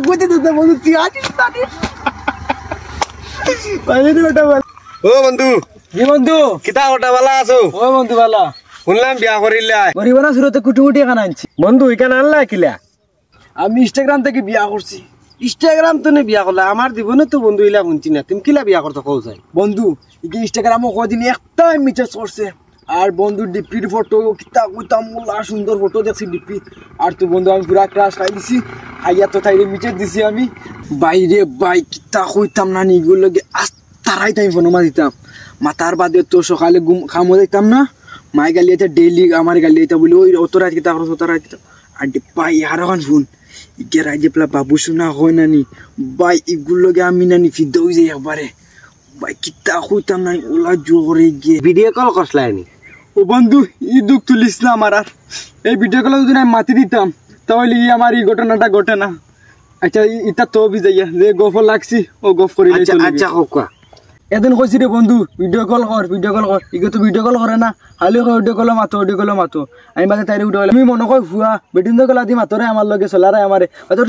কইতে দিতে বন্ধু তুই আসিস না ও বন্ধু কি বন্ধু কিতা ওটা ভালো আছো? ও বন্ধু ভালো শুনলাম বিয়া করিলা। করিব না শুরুতে কুটি এখানে আনছি বন্ধু এখানে আনলা কিলা? আমি ইনস্টাগ্রাম থেকে বিয়া করছি। ইনস্টাগ্রাম তো নে বিয়া করলা, আমার জীবনে তো বন্ধু ইলা শুনছি না। তুমি কিলা বিয়া করতে কও যাই? বন্ধু ইকে ইনস্টাগ্রামে কদিন একটা মেসেজ করছে আর বন্ধু ডিপির ফটো কিতা কইতাম মোলা সুন্দর ফটো দেখছি ডিপি। আর তো বন্ধু আমি পুরা ক্রাশ খাই দিছি, খাইয়া তো তাইরে মেসেজ দিছি আমি। বাইরে বাই কিতা কইতাম না নিগুলো লগে আস্তারাই টাইম ফোন মা দিতাম। মাথার বাদে তো সকালে খামো দিতাম না, মাই গালি এটা ডেইলি আমার গালি এটা বলি ওই অত রাত কিতা করছ অত রাত কিতা। আর পাই আর এখন শুন ইকে রাইজে পেলা বাবু শোনা হয় নানি বাই এগুলো লগে আমি নানি ফিদা হয়ে যাই একবারে। ভাই কিতা কইতাম না ওলা জোরে গিয়ে ভিডিও কল করছলানি? ও বন্ধু ই দুঃখ তুলিস না আমার। আর এই ভিডিও কল যদি আমি মাতি দিতাম তাহলে আমার এই ঘটনাটা ঘটে না। আচ্ছা ইটা তো বিজাইয়া যে গফ লাগছি ও গফ করি। আচ্ছা আচ্ছা হোক। এদিন কইছি রে বন্ধু ভিডিও কল কর ইগে তো ভিডিও কল করে না, খালি ভিডিও কল মাতো আমি বাদে তাইরে উঠে আমি মনে কই ফুয়া বেটিন তো গলা দি মাতরে আমার লগে চলারে আমারে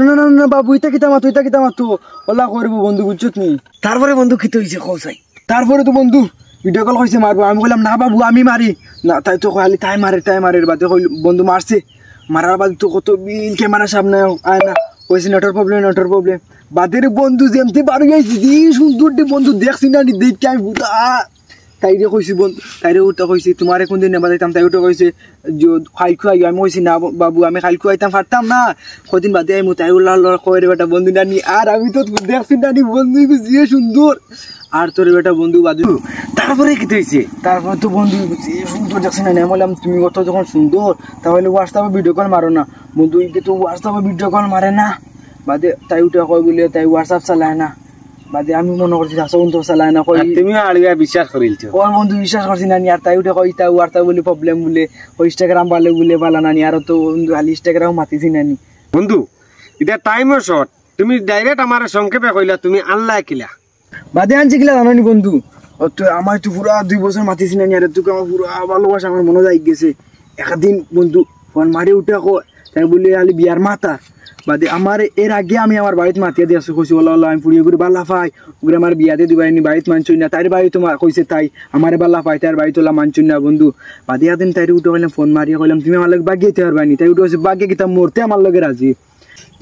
না না বাবু ইটা কিতা মাতো ওলা করব বন্ধু বুঝছত নি। তারপরে বন্ধু কি হইছে কও যাই? তারপরে তো বন্ধু ভিডিও কল কইছে মারবো, আমি কইলাম না বাবু আমি মারি না, তাই তো খালি তাই মারে বাদে কই বন্ধু মারছে। মারার বাদে তো কত বিল ক্যামেরা সামনে আয় না কইছে নেটওয়ার্ক প্রবলেম বাদের বন্ধু যেমতে বারো যাইছি দি সুন্দর বন্ধু দেখছি না দেখি আমি বুঝা তাইরে কইছি বন্ধু তাইরে ওটা কইছি তোমারে কোন দিন নেবা যাইতাম, তাই ওটা কইছে খাইল খুয়াই। আমি কইছি না বাবু আমি খাইল খুয়াইতাম পারতাম না, কদিন বাদে আমি তাই কয়ে রে বেটা বন্ধু নানি। আর আমি তো দেখছি নানি বন্ধু যে সুন্দর আর তোর বেটা বন্ধু বাদু। তারপরে কি হইছে? তারপর তো বন্ধু যে সুন্দর দেখছি না, আমি বললাম তুমি কত যখন সুন্দর তাহলে হোয়াটসঅ্যাপে ভিডিও কল মারো না। বন্ধু ইকে তো হোয়াটসঅ্যাপে ভিডিও কল মারে না, বাদে তাই উঠে কয় বলে তাই হোয়াটসঅ্যাপ চালায় না। বাদে আমি মনে করছি আসুন তো চালায় না, কই তুমি আড়িয়া বিশ্বাস করিলছো? ও বন্ধু বিশ্বাস করছি নানি। আর তাই উঠে কই তাই হোয়াটসঅ্যাপ বলে প্রবলেম বলে ওই ইনস্টাগ্রাম বলে বালা নানি। আর তো বন্ধু খালি ইনস্টাগ্রাম মাতিছি নানি। বন্ধু এটা টাইমও শর্ট, তুমি ডাইরেক্ট আমার সংক্ষেপে কইলা তুমি আনলা কিলা? বাদে আনছি কিলা জানি বন্ধু তো আমার তো পুরা 2 বছর মাতিছি নানি। আর তোকে আমার পুরা ভালোবাসা আমার মনে যাই গেছে। একদিন বন্ধু ফোন মারি উঠে তাই বলে আলি বিয়ার মাতা বাদে আমার এর আগে আমি আমার বাড়িতে মাতিয়ে দিয়ে আসছি, কইছি ওলা আমি পুড়িয়ে ঘুরে বাল্লা পাই ওগুলো আমার বিয়াতে দিবাইনি বাড়িতে মানছুই না। তার বাড়ি তোমার কইছে তাই আমার বাল্লা পাই তার বাড়ি তোলা মানছুই না বন্ধু। বাদে একদিন তাই উঠে কইলাম ফোন মারিয়ে কইলাম তুমি আমার লগে বাগিয়েতে পারবানি, তাই উঠে কইছে বাগিয়ে কিতা মরতে আমার লগে রাজি।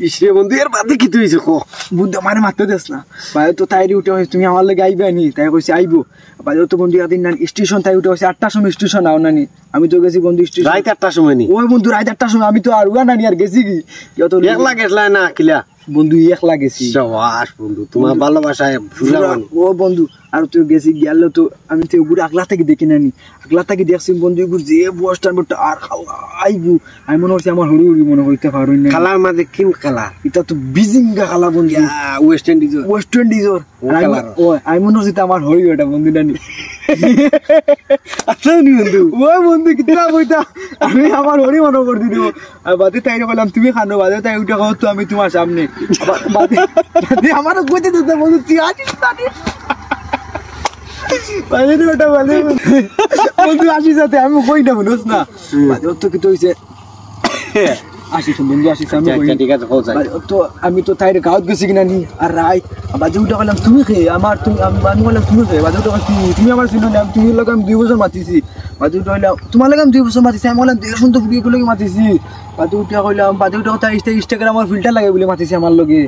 ইসরে বন্ধু এর বাদে কি হইছে কো? বুদ্ধ আমার মারতে দেস না বাদে তো তাই উঠে কইছে তুমি আমার লগে আইবা নি, তাই কইছে আইবো। বাদে তো বন্ধু একদিন না স্টেশন তাই উঠে কইছে 8টার সময় স্টেশন আও নানি। আমি তো গেছি বন্ধু স্টেশন রাত 8টার সময় নি? ওই বন্ধু রাত 8টার সময় আমি তো আর উয়া নানি আর গেছি কি যত একলা গেছলা না কিলা? বন্ধু একলা গেছি। সাবাস বন্ধু তোমার ভালোবাসায় ফুলা ও বন্ধু আর তুই গেছি গেল তো আমি তো ওগুলো আগলা থেকে দেখি নানি, আগলা থেকে দেখছি বন্ধু এগুলো যে বস টান আর আইবু আমি মনে হচ্ছে আমার হরি মনে হইতে পারুই না। কালার মাঝে কিম কালার? এটা তো বিজিঙ্গা কালা বন্ধু, ওয়েস্ট ইন্ডিজর আমি মনে হচ্ছে আমার হরি ওটা বন্ধু নানি। আচ্ছা নি বন্ধু ওই বন্ধু কিতা বইতা আমি আমার হরি মনে করে দিল। আর বাদে তাই বললাম তুমি খানো, বাদে তাই উঠে খাও তো আমি তোমার সামনে বাদে আমারও কইতে দিতে বন্ধু তুই আসিস বন্ধু আসিস সাথে আমি কই না বলুস না। বাদে তো কি তো হইছে আসিস বন্ধু আসিস আমি ঠিক আছে তো আমি তো তাইরে গাঁত গেছি কিনা নি। আর রাই বাজে উঠে বললাম তুমি খেয়ে আমার তুমি আমি বললাম তুমি খেয়ে বাজে উঠে তুমি আমার ছিল না তুমি লোক আমি 2 বছর মাতিছি। বাজে উঠে হইলাম তোমার লাগে আমি 2 বছর মাতিছি। আমি বললাম দেখুন তো ফুটিয়ে গুলোকে মাতিছি। বাজে উঠে কইলাম বাজে উঠে তার ইনস্টাগ্রাম আর ফিল্টার লাগে বলে মাতিছি আমার লগে।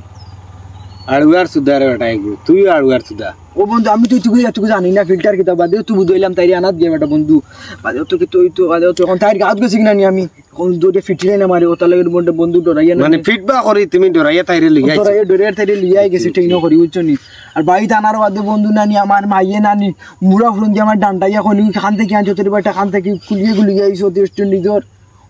আড়ুয়ার সুদারে বেটা এগু তুই আড়ুয়ার সুদা। ও বন্ধু আমি তো তুই জানি না ফিল্টার কিতা বাদে তুই বুঝাইলাম তাই আনাত গিয়ে বেটা বন্ধু বাদে তো কি তুই তো বাদে তো এখন তাই গাঁত গেছি কিনা নি আমি এখন দুটো ফিটলে না মারে ও তার লাগে বন্ধু ডরাইয়া না মানে ফিটবা করি তুমি ডরাইয়া তাইরে লিয়া ডরাইয়া তাইরে লিয়াই গেছি ঠিক না করি বুঝছো নি। আর বাড়িতে আনার বাদে বন্ধু নানি আমার মাইয়ে নানি মুড়া ফুরন দিয়ে আমার ডান্ডাইয়া কলি খান থেকে আনছো তোর বেটা খান থেকে গুলিয়ে আইসো রেস্টুরেন্ট নিজর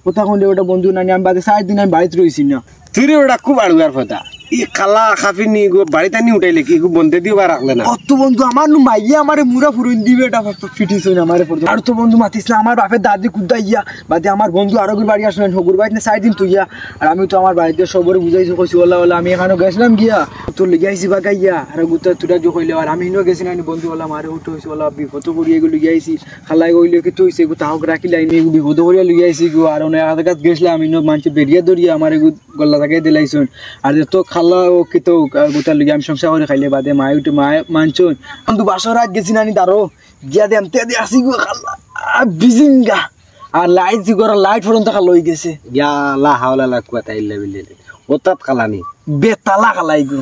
ওটা কোন ওটা বন্ধু নানি আমি বাদে 4 দিন আমি বাড়িতে রইছি না। তুই ওটা খুব আড়ুয়ার কথা ই কালা খাফি নি বাড়িতে নি উঠাইলে কি বন্ধে দিবা রাখলে না? অত বন্ধু আমার মাইয়ে আমারে মুড়া ফুরন দিবে এটা ফিটিস হই না আমারে পড়তো। আর তো বন্ধু মাতিস না আমার বাপের দাদি কুদাইয়া বাদে আমার বন্ধু আরো বাড়ি আসলেন হগুর বাড়িতে 4 দিন তুইয়া। আর আমি তো আমার বাড়িতে সবরে বুঝাইছি কইছি ওলা আমি এখানে গেছিলাম গিয়া গুতো লেগে আইছি বা গাইয়া আর গুতো তুটা জো কইলে আর আমি হিনো গেছি না বন্ধু বলা মারে উঠো হইছে বলা বিপদ করি এগুলো লেগে আইছি খালাই কইলে কি তুইছে গুতো হাওক রাখি লাইনি বিপদ করিয়া লেগে আইছি গো আর ওনে আদাকাত গেছলা আমি নো মানছে বেরিয়া দরিয়া আমারে গল্লা থাকে দিলাইছুন আর তো খালা ও কি তো গুতা লেগে আমি সংসার করে খাইলে বাদে মা উঠে মা মানছুন বন্ধু বাসর রাত গেছি না দারো গিয়া দেম তে দে আসি গো খালা বিজিঙ্গা আর লাইট জি করে লাইট পর্যন্ত খালো হই গেছে ইয়া লা হাওলা লা কুয়াতা ইল্লা বিল্লাহ ওতাত খালানি বেতালা খালাই গো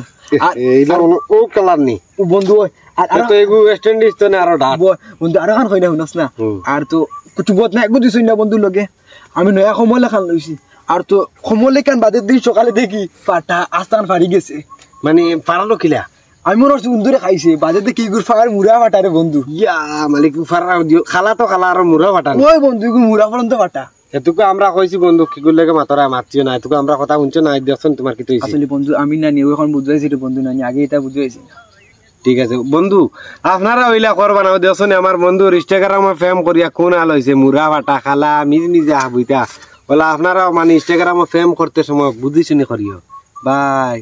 এইলা ও কালানি ও বন্ধু আর তো এগু ওয়েস্ট ইন্ডিজ তো না আর ঢাক বন্ধু আর খান কইনা শুনছ না আর তো কিছু বত না একগু দিছই না বন্ধু লগে আমি নয়া সময় লেখান লইছি আর তো সময় লেখান বাদে দিন সকালে দেখি পাটা আস্তান ফাড়ি গেছে মানে পারালো কিলা আমি মনে হচ্ছে উন্দুরে খাইছে বাজে কি গুর ফায়ার মুড়া ফাটারে বন্ধু ইয়া মালিক ফারা দিও খালা তো খালা আর মুরা ফাটা ওই বন্ধু গুর মুড়া পর্যন্ত ফাটা এতুকু আমরা কইছি বন্ধু কি গুলকে মাতরা মারছিও না এতুকু আমরা কথা শুনছো না দেখছন তোমার কি হইছে আসলে বন্ধু আমি না নিও এখন বুঝাইছি রে বন্ধু না আগে এটা বুঝাইছি ঠিক আছে বন্ধু আপনারা ওইলা করবা না দেখছন আমার বন্ধু ইনস্টাগ্রামে ফেম করিয়া কোন আল হইছে মুরা ফাটা খালা নিজে আবুইতা বলা আপনারা মানে ইনস্টাগ্রামে ফেম করতে সময় বুঝি শুনি করিও বাই।